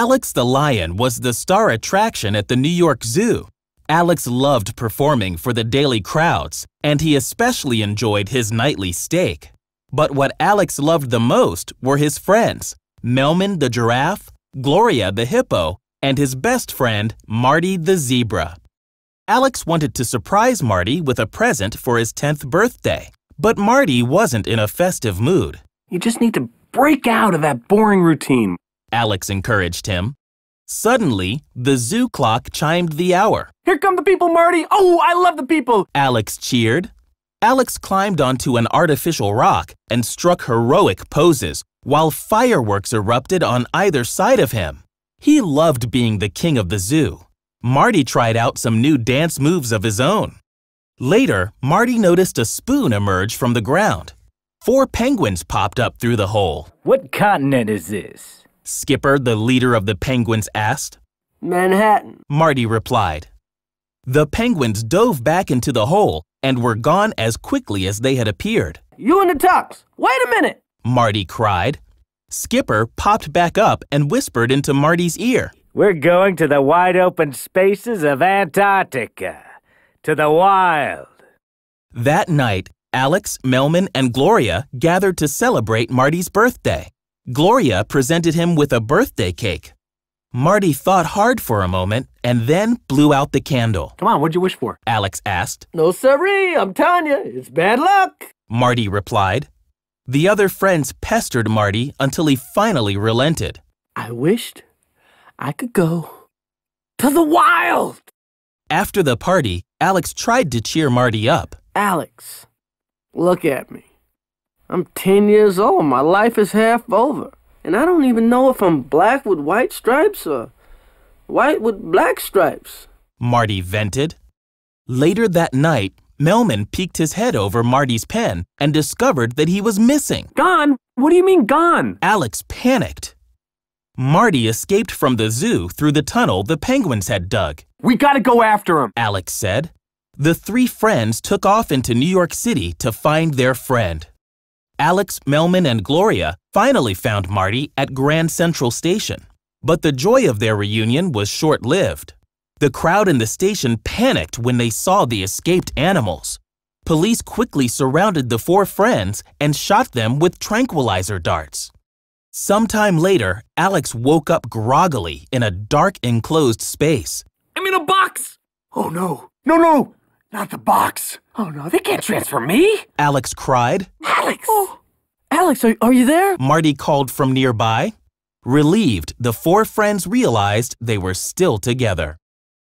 Alex the lion was the star attraction at the New York Zoo. Alex loved performing for the daily crowds, and he especially enjoyed his nightly steak. But what Alex loved the most were his friends, Melman the giraffe, Gloria the hippo, and his best friend, Marty the zebra. Alex wanted to surprise Marty with a present for his 10th birthday, but Marty wasn't in a festive mood. You just need to break out of that boring routine, Alex encouraged him. Suddenly, the zoo clock chimed the hour. Here come the people, Marty! Oh, I love the people! Alex cheered. Alex climbed onto an artificial rock and struck heroic poses while fireworks erupted on either side of him. He loved being the king of the zoo. Marty tried out some new dance moves of his own. Later, Marty noticed a spoon emerge from the ground. 4 penguins popped up through the hole. What continent is this? Skipper, the leader of the penguins, asked. Manhattan, Marty replied. The penguins dove back into the hole and were gone as quickly as they had appeared. You in the tux. Wait a minute, Marty cried. Skipper popped back up and whispered into Marty's ear. We're going to the wide open spaces of Antarctica, to the wild. That night, Alex, Melman, and Gloria gathered to celebrate Marty's birthday. Gloria presented him with a birthday cake. Marty thought hard for a moment and then blew out the candle. Come on, what'd you wish for? Alex asked. no siree, I'm telling you, it's bad luck. Marty replied. The other friends pestered Marty until he finally relented. I wished I could go to the wild. After the party, Alex tried to cheer Marty up. Alex, look at me. I'm 10 years old. My life is half over. And I don't even know if I'm black with white stripes or white with black stripes. Marty vented. Later that night, Melman peeked his head over Marty's pen and discovered that he was missing. Gone? What do you mean gone? Alex panicked. Marty escaped from the zoo through the tunnel the penguins had dug. We gotta go after him, Alex said. The 3 friends took off into New York City to find their friend. Alex, Melman, and Gloria finally found Marty at Grand Central Station. But the joy of their reunion was short-lived. The crowd in the station panicked when they saw the escaped animals. Police quickly surrounded the 4 friends and shot them with tranquilizer darts. Sometime later, Alex woke up groggily in a dark enclosed space. I'm in a box! Oh no, no, not the box. Oh no, they can't transfer me. Alex cried. Alex! Oh, Alex, are you there? Marty called from nearby. Relieved, the 4 friends realized they were still together.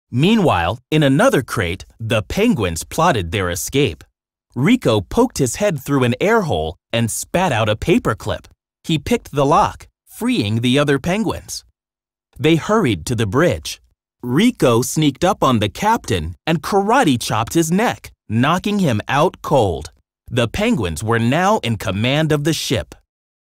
Meanwhile, in another crate, the penguins plotted their escape. Rico poked his head through an air hole and spat out a paperclip. He picked the lock, freeing the other penguins. They hurried to the bridge. Rico sneaked up on the captain and karate chopped his neck, knocking him out cold. The penguins were now in command of the ship.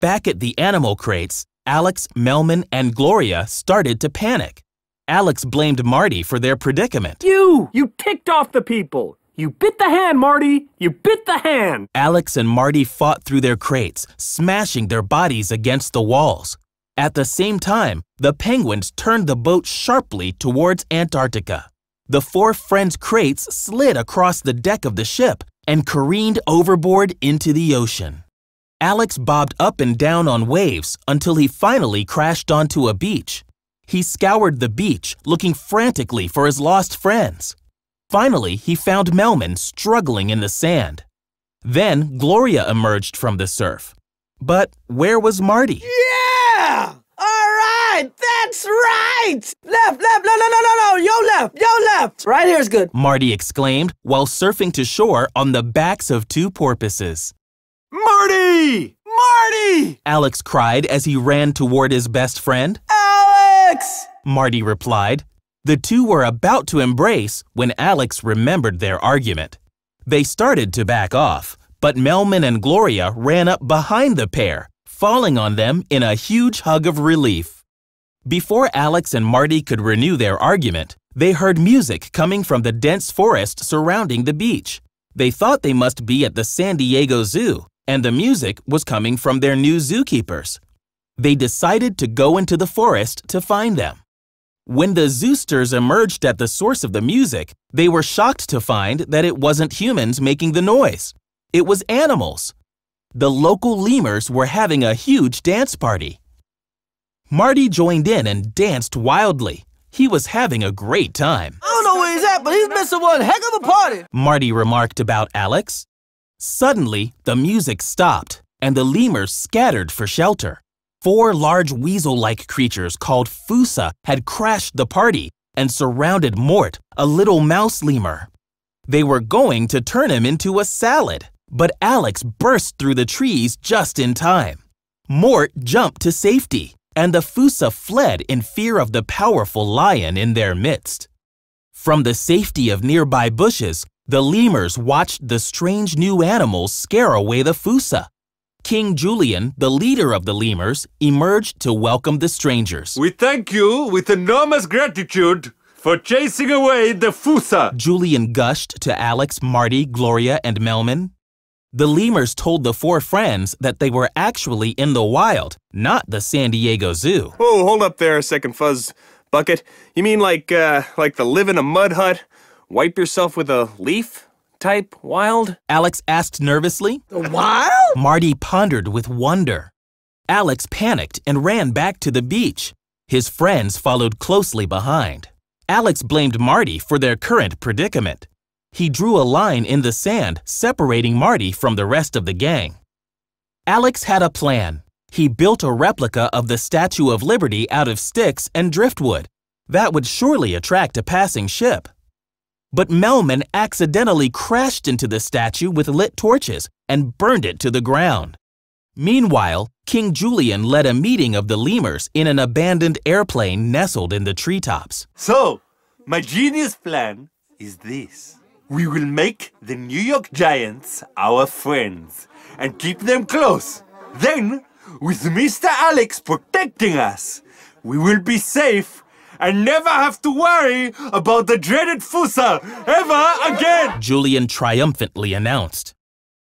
Back at the animal crates, Alex, Melman, and Gloria started to panic. Alex blamed Marty for their predicament. You ticked off the people. You bit the hand, Marty. You bit the hand. Alex and Marty fought through their crates, smashing their bodies against the walls. At the same time, the penguins turned the boat sharply towards Antarctica. The 4 friends' crates slid across the deck of the ship and careened overboard into the ocean. Alex bobbed up and down on waves until he finally crashed onto a beach. He scoured the beach, looking frantically for his lost friends. Finally, he found Melman struggling in the sand. Then Gloria emerged from the surf. But where was Marty? Yeah! All right, that's right! Left, no, yo left. Right here's good. Marty exclaimed while surfing to shore on the backs of 2 porpoises. Marty! Marty! Alex cried as he ran toward his best friend. Alex! Marty replied. The 2 were about to embrace when Alex remembered their argument. They started to back off, but Melman and Gloria ran up behind the pair, falling on them in a huge hug of relief. Before Alex and Marty could renew their argument, they heard music coming from the dense forest surrounding the beach. They thought they must be at the San Diego Zoo, and the music was coming from their new zookeepers. They decided to go into the forest to find them. When the zoosters emerged at the source of the music, they were shocked to find that it wasn't humans making the noise. It was animals. The local lemurs were having a huge dance party. Marty joined in and danced wildly. He was having a great time. I don't know where he's at, but he's missing one heck of a party, Marty remarked about Alex. Suddenly, the music stopped, and the lemurs scattered for shelter. 4 large weasel-like creatures called Fusa had crashed the party and surrounded Mort, a little mouse lemur. They were going to turn him into a salad, but Alex burst through the trees just in time. Mort jumped to safety, and the Fusa fled in fear of the powerful lion in their midst. From the safety of nearby bushes, the lemurs watched the strange new animals scare away the Fusa. King Julian, the leader of the lemurs, emerged to welcome the strangers. We thank you with enormous gratitude for chasing away the Fusa. Julian gushed to Alex, Marty, Gloria, and Melman. The lemurs told the 4 friends that they were actually in the wild, not the San Diego Zoo. Whoa, hold up there a second, Fuzz Bucket. You mean like the live in a mud hut, wipe yourself with a leaf type wild? Alex asked nervously. The wild? Marty pondered with wonder. Alex panicked and ran back to the beach. His friends followed closely behind. Alex blamed Marty for their current predicament. He drew a line in the sand, separating Marty from the rest of the gang. Alex had a plan. He built a replica of the Statue of Liberty out of sticks and driftwood. That would surely attract a passing ship. But Melman accidentally crashed into the statue with lit torches and burned it to the ground. Meanwhile, King Julian led a meeting of the lemurs in an abandoned airplane nestled in the treetops. So, my genius plan is this. We will make the New York Giants our friends and keep them close. Then, with Mr. Alex protecting us, we will be safe and never have to worry about the dreaded Fusa ever again! Julian triumphantly announced.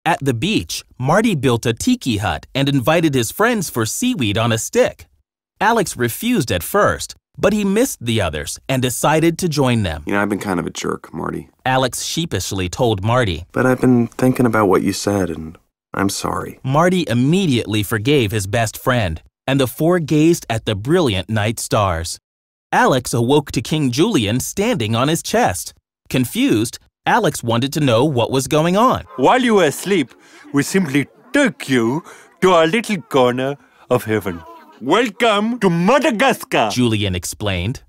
At the beach, Marty built a tiki hut and invited his friends for seaweed on a stick. Alex refused at first, but he missed the others and decided to join them. You know, I've been kind of a jerk, Marty. Alex sheepishly told Marty. But I've been thinking about what you said, and I'm sorry. Marty immediately forgave his best friend, and the 4 gazed at the brilliant night stars. Alex awoke to King Julian standing on his chest. Confused, Alex wanted to know what was going on. While you were asleep, we simply took you to our little corner of heaven. Welcome to Madagascar, Julian explained.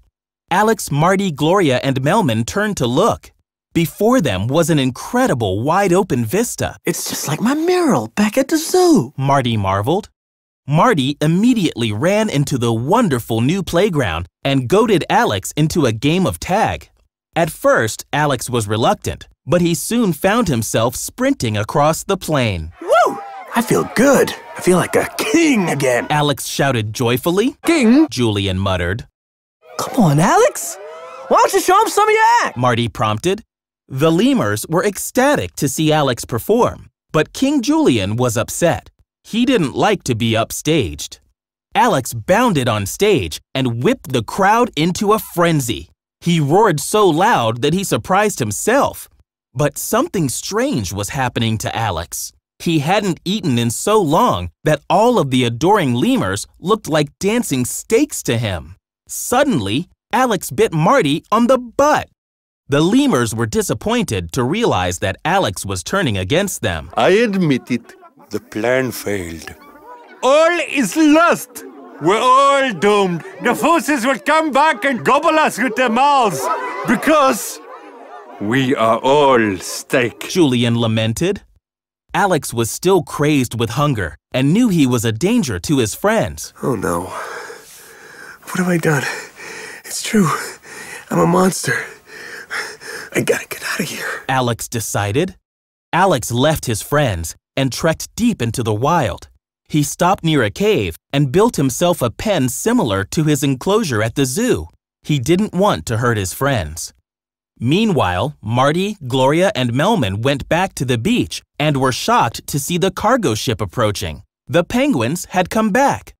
Alex, Marty, Gloria, and Melman turned to look. Before them was an incredible wide-open vista. It's just like my mural back at the zoo. Marty marveled. Marty immediately ran into the wonderful new playground and goaded Alex into a game of tag. At first, Alex was reluctant, but he soon found himself sprinting across the plain. Woo! I feel good. I feel like a king again. Alex shouted joyfully. King? Julian muttered. Come on, Alex. Why don't you show him some of your act? Marty prompted. The lemurs were ecstatic to see Alex perform, but King Julian was upset. He didn't like to be upstaged. Alex bounded on stage and whipped the crowd into a frenzy. He roared so loud that he surprised himself. But something strange was happening to Alex. He hadn't eaten in so long that all of the adoring lemurs looked like dancing steaks to him. Suddenly, Alex bit Marty on the butt. The lemurs were disappointed to realize that Alex was turning against them. I admit it. The plan failed. All is lost. We're all doomed. The forces will come back and gobble us with their mouths because we are all steak. Julian lamented. Alex was still crazed with hunger and knew he was a danger to his friends. Oh no. What have I done? It's true. I'm a monster. I gotta get out of here. Alex decided. Alex left his friends and trekked deep into the wild. He stopped near a cave and built himself a pen similar to his enclosure at the zoo. He didn't want to hurt his friends. Meanwhile, Marty, Gloria, and Melman went back to the beach and were shocked to see the cargo ship approaching. The penguins had come back.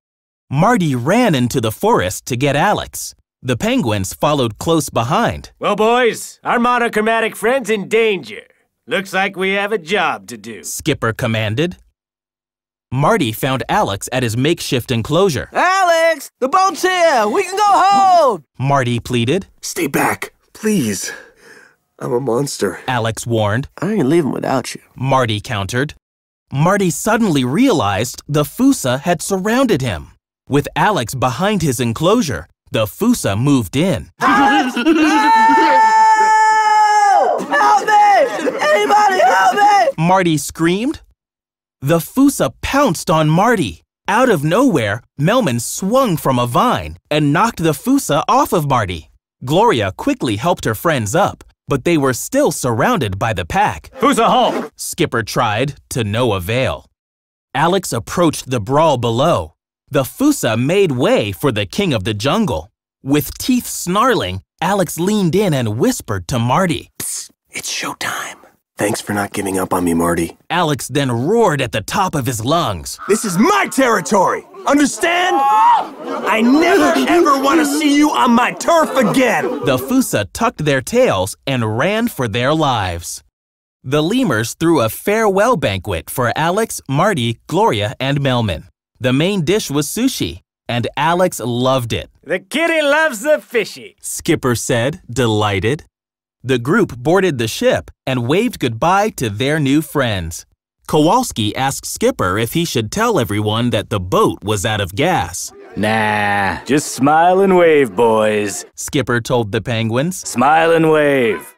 Marty ran into the forest to get Alex. The penguins followed close behind. Well, boys, our monochromatic friend's in danger. Looks like we have a job to do, Skipper commanded. Marty found Alex at his makeshift enclosure. Alex, the boat's here. We can go home. Marty pleaded. Stay back, please. I'm a monster. Alex warned. I ain't leaving without you. Marty countered. Marty suddenly realized the Fusa had surrounded him. With Alex behind his enclosure, the Fusa moved in. Help me! Anybody help me! Marty screamed. The Fusa pounced on Marty. Out of nowhere, Melman swung from a vine and knocked the Fusa off of Marty. Gloria quickly helped her friends up, but they were still surrounded by the pack. Fusa halt! Skipper tried, to no avail. Alex approached the brawl below. The Fusa made way for the king of the jungle. With teeth snarling, Alex leaned in and whispered to Marty. Psst, it's showtime. Thanks for not giving up on me, Marty. Alex then roared at the top of his lungs. This is my territory! Understand? I never ever want to see you on my turf again! The Fusa tucked their tails and ran for their lives. The lemurs threw a farewell banquet for Alex, Marty, Gloria, and Melman. The main dish was sushi, and Alex loved it. The kitty loves the fishy, Skipper said, delighted. The group boarded the ship and waved goodbye to their new friends. Kowalski asked Skipper if he should tell everyone that the boat was out of gas. Nah, just smile and wave, boys. Skipper told the penguins. Smile and wave.